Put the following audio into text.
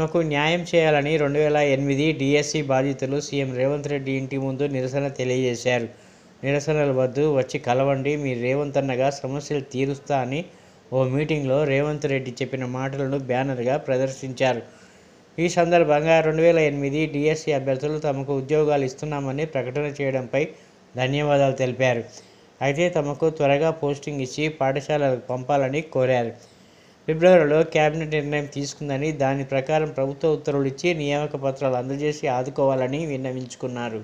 తమకు న్యాయం చేయాలని 2008 డిఎస్సి బాధితులు సీఎం రేవంత్ రెడ్డి ఇంటి ముందు నిరసన తెలియజేశారు. నిరసనల వద్దు వచ్చి కలవండి, మీ రేవంత్ అన్నగా సమస్యలు తీరుస్తా అని ఓ మీటింగ్లో రేవంత్ రెడ్డి చెప్పిన మాటలను బ్యానర్గా ప్రదర్శించారు. ఈ సందర్భంగా 2008 డిఎస్సి అభ్యర్థులు తమకు ఉద్యోగాలు ఇస్తున్నామని ప్రకటన చేయడంపై ధన్యవాదాలు తెలిపారు. అయితే తమకు త్వరగా పోస్టింగ్ ఇచ్చి పాఠశాలలకు పంపాలని కోరారు. ఫిబ్రవరిలో కేబినెట్ నిర్ణయం తీసుకుందని, దాని ప్రకారం ప్రభుత్వ ఉత్తర్వులు ఇచ్చి నియామక పత్రాలు అందజేసి ఆదుకోవాలని విన్నవించుకున్నారు.